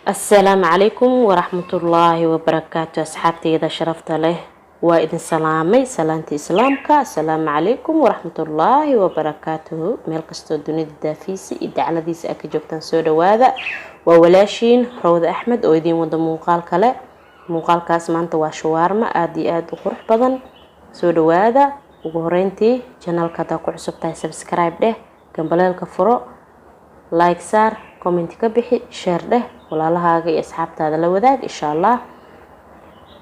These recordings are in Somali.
السلام عليكم ورحمة الله وبركاته. أصحابتي إذا شرفت له وإذن سلامي سلامتي إسلامك. السلام عليكم ورحمة الله وبركاته. ميل قصة الدنيا الدافيسي إذا على ديس أكجوبتان سودا وهذا وولاشين روض أحمد ويدين ودا موقال كلا موقال كاس مانتا وشوارما آدي آد وقرح بدن سودا وهذا وقهرينتي جنال كتا كعصبتها سبسكرايب ده جنبالي فرو لايك سار كومنتي كبحي شير ده walaalahaaga iyo asxaabtaada la wadaag insha Allah.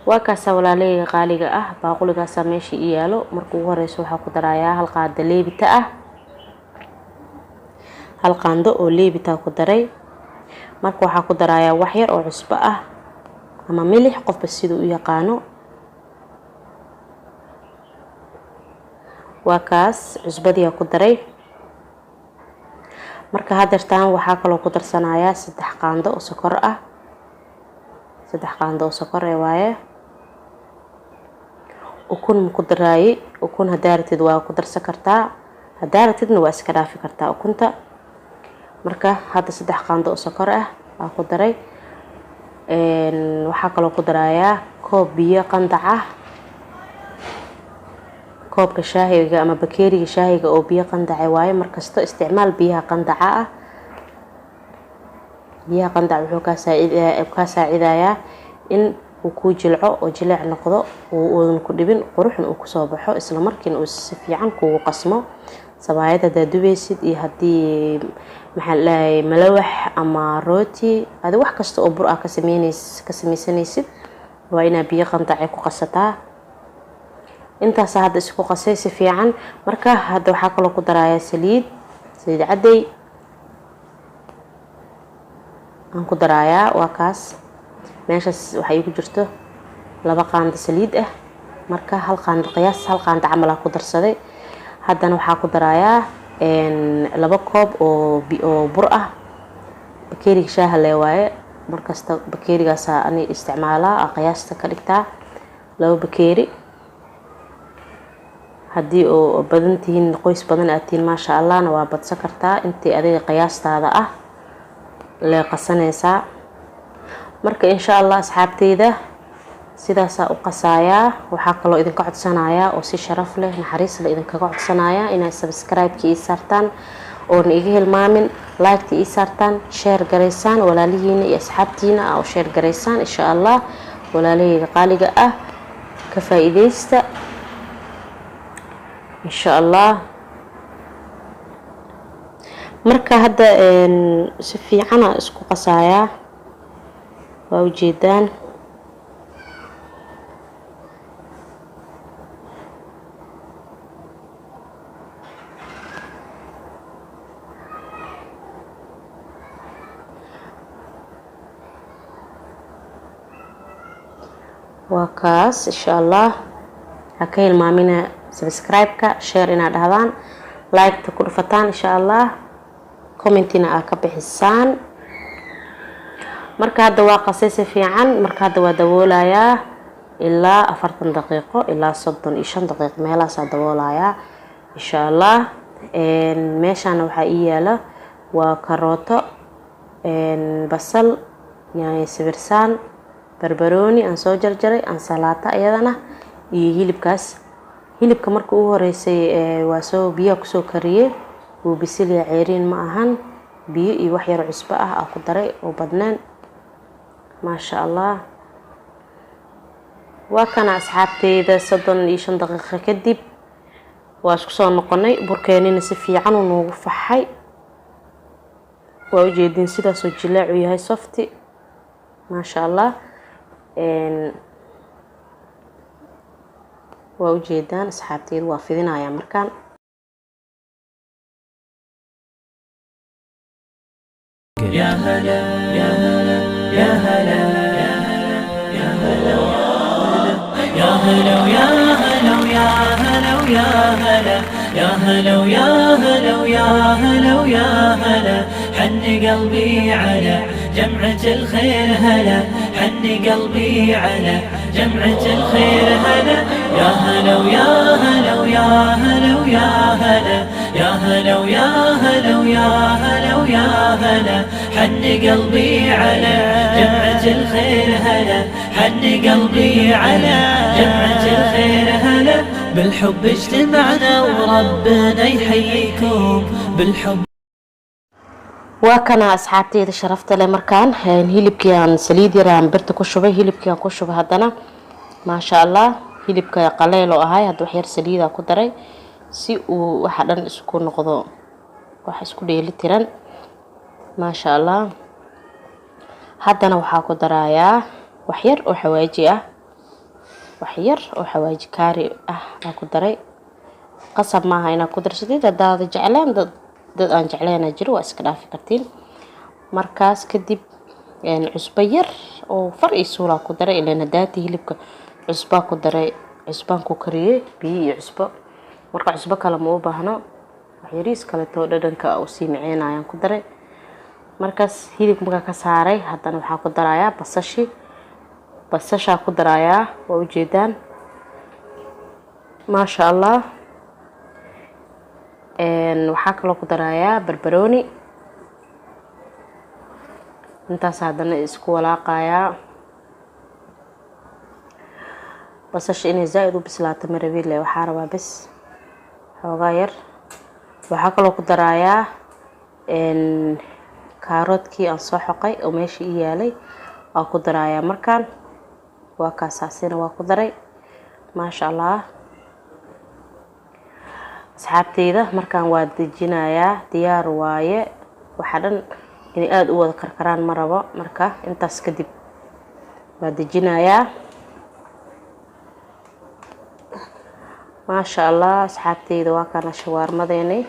waa kaas walaalay qaaliga ah baaquligaas meeshii iyaalo markuu ugu horeyso waxa ku darayaa hal qaado leebita ah, hal qaando oo leebita ku daray. marka waxa ku darayaa wax yar oo cusbo ah ama milix qofba sidoo u yaqaano. waa kaas cusbadii ku daray. marka hadeertaan waxa kale oo ku darsanayaa 3 qaando oo sokor ah, 3 qaando oo sokor waaye. ukun ku daray, ukun hadaartid waa ku darsan kartaa, hadaartidna waa iska dhaafi kartaa ukunta. marka hada 3 qaando oo sokor ah waa ku daray. waxa kale oo ku darayaa koob biyo qandac ah, koobka shaahiga ama bakeeriga shaahiga oo biyo qandac waaye. markasto isticmaal biyaha qandaca ah. biyaha qandac wuxuu ka saacidayaa in uu ku jilco oo jileec noqdo oo ku dhibin quruxna uu ku soo baxo isla markiina uu si fiican ku qasmo. sabaayada daadubeysid iyo hadii maxay malawax ama rooti hada wax kasta oo bur ah ka sameeysanaysid waa ina biyo qandac ku qasataa. intaas hada isku qasay si fiican. marka hada waxa kale oo ku darayaa saliid caday aan ku darayaa. waa kaas meeshas waxa igu jirto 2 qaando saliid ah. marka hal qaando qiyaas hal qaando camal ku darsaday. hadana waxa ku darayaa 2 koob oo bur ah, bakeeriga shaaha leh waaye. markasta bakeerigaas aan isticmaalaa qiyaasta ka dhigtaa 2 bakeeri. hadii oo badantiin qoys badan aatiin ma sha Allah waa badsan kartaa intii adiga qiyaastaada ah la qasanaysa. marka insha Allah asxaabteyda sidaas u qasaaya. waxa kale oo idin ka codsanayaa oo si sharaf leh naxariis leh idin kaga codsanayaa inay subscribe-ki saartaan oo iga hilmaamin like-ki saartaan, share gareysaan walaalihiina iyo asxaabtiina oo share gareysaan insha Allah. walaalahayga qaaliga ah ka faa'iideysta إن شاء الله. marka hada si fiican isku qasaaya waa ujeedaan. waa kaas insha Allah. ha ka hilmaamina subscribe-ka, share ina dhahdaan, like-ta ku dhufataan insha Allah, comment-ina ka bixisaan. marka hada waa qasay si fiican. marka hada waa daboolayaa ilaa 40 daqiiqo ilaa 35 daqiiqo meelahaas daboolayaa insha Allah. meeshaan waxa yaala waa karooto, basal, yaanyo sibirsaan, barbarooni aan soo jarjaray, ansalaato iyadana iyo hilibkaas. hilibka markii uu horeysay waa soo biyo ku soo kariyay oo bisil ya ceeriin ma ahan. biyo iyo wax yar cusbo ah ku daray oo badnaan ma sha Allah. waa kana asxaabteyda 35 daqiiqo kadib waa isku soo noqonay. burkeenina si fiican uu noogu faxay. waa ujeedin sidaas oo jileec u yahay softi ma sha Allah. waa ujeedaan asxaabteyda waa fidinaya markaan. يا هلا يا هلا يا هلا يا هلا يا هلا يا هلا يا هلا يا هلا يا هلا يا هلا يا هلا يا هلا حن قلبي على جمعة الخير هلا حن قلبي على جمعة الخير هلا يا هلا ويا هلا ويا هلا ويا هلا يا هلا ويا هلا ويا هلا ويا هلا حن قلبي على جمعة الخير هلا حن قلبي على جمعة الخير هلا بالحب اجتمعنا وربنا يحييكم بالحب. waa kana asxaabteyda sharafta leh markaan hilibkii aan saliid yar aan birta ku shubay hilibkii aan ku shubay haddana maasha Allah hilibka qaleel oo ahay hadda wax yar saliid aan ku daray si uu waxa dhan isku noqdo wax isku dheeli tiran maasha Allah. haddana waxaa ku darayaa wax yar oo xawaaji ah wax yar oo xawaaji kaari ah aan ku daray qasab maaha inaad ku darsatid haddaad jeclaan dad aan jeclayna jiro waa iska dhaafi kartiin. markaas kadib cusbo yar oo far iyo suula ku daray ilaa daati hilibka cusbo ku daray cusbaan ku kariyay biyo iyo cusbo marka cusbo kale ma u baahno wax yariis kale too dhadhanka oo sii macaynayaan ku daray. markaas hilibka ka saaray haddana waxaa ku darayaa basasha ku darayaa waa u jeedaan maasha Allah. waxaa kaloo ku darayaa barbarooni intaas haddana isku walaaqayaa basasha inay zaaid u bislaato marabi leh waxaa rabaa bas xoogaa yar. waxaa kaloo ku darayaa kaaroodkii aan soo xoqay oo meesha ii yaalay aan ku darayaa markaan waa kaasaasina waa ku daray maasha Allah. asxaabteyda markaan waa dejinayaa diyaar waaye waxa dhan inay aad u wada karkaraan ma rabo marka intaas kadib waa dejinayaa maasha Allah. asxaabteyda waa kana shawaarmadeeni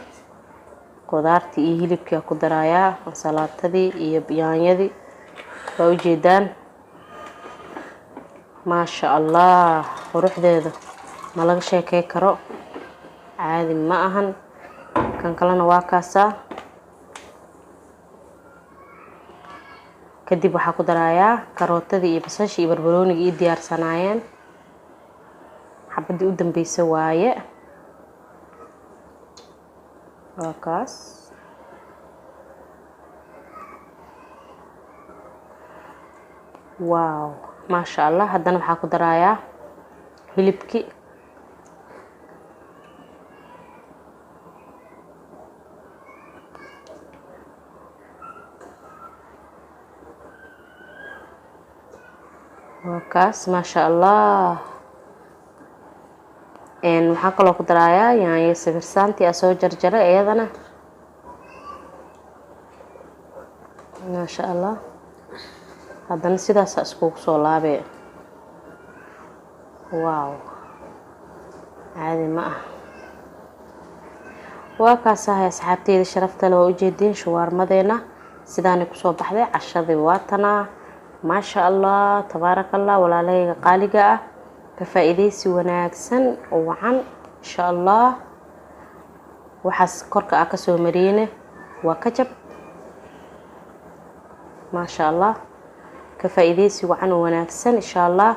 qudaartii iyo hilibkii ku darayaa salaatadii iyo yaanyadii waa u jeedaan maasha Allah quruxdeeda ma laga sheekay karo caadi ma ahan. kan kalena waa kaasa kadib waxaa ku darayaa karootadii iyo basasha iyo barbarooniga ii diyaarsanaayeen xabadii u dambeysay waaye waa kaas waaw maasha Allah. haddana waxaa ku darayaa hilibkii kaas maasha Allah. waxaa kaloo ku darayaa yaanyo sibirsaantii aan soo jarjaray iyadana maasha Allah. haddana sidaas iskugu soo laabay waaw caadi ma ah. waa kaas asxaabteyda sharafta leh oo u jeedin shawaarmadeena sidaanay ku soo baxday cashadii waatana maasha Allah tabaarakallah. walaalahayga qaaliga ah ka faa'iideysi wanaagsan oo wacan insha Allah. waxaas korka ka soo mariyeen waa kajab maasha Allah ka faa'iideysi wacan oo wanaagsan insha Allah.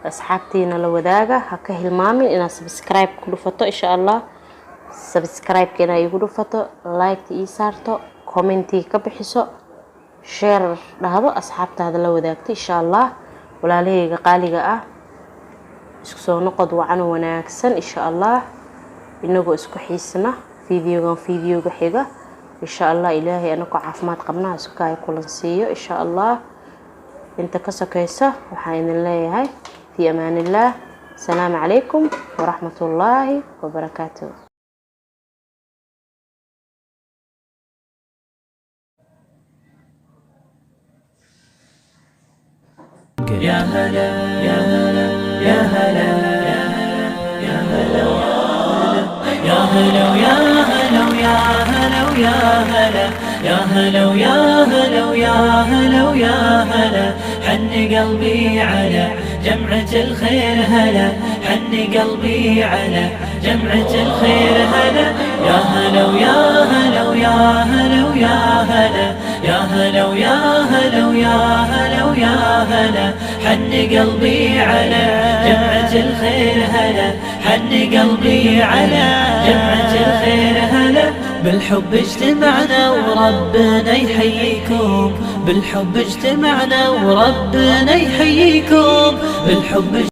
asxaabteena la wadaaga ha ka hilmaamin inaad subscribe ku dhufato insha Allah. subscribe-keena igu dhufato like ii saarto comment ka bixiso share dhahdo asxaabtaada la wadaagto insha Allah. walaalahayga qaaliga ah isku soo noqod wacan wanaagsan insha Allah. inagoo isku xiisna videoga xiga insha Allah. ilaahay anako caafimaad qabnaa isku ay kulan siiyo insha Allah. inta ka sokaysa waxaan idin leeyahay fi amaanillah. السلام عليكم ورحمة الله وبركاته. يا هلا يا هلا يا هلا يا هلا يا هلا يا هلا يا هلا يا هلا يا هلا يا هلا يا هلا يا هلا حن قلبي على جمعة الخير هلا حن قلبي على جمعة الخير هلا يا هلا يا هلا يا هلا يا هلا يا هلا يا هلا يا هلا يا هلا حن قلبي على جمعة الخير هلا حن قلبي على جمعة الخير هلا بالحب اجتمعنا وربنا يحييكم، بالحب اجتمعنا وربنا يحييكم، بالحب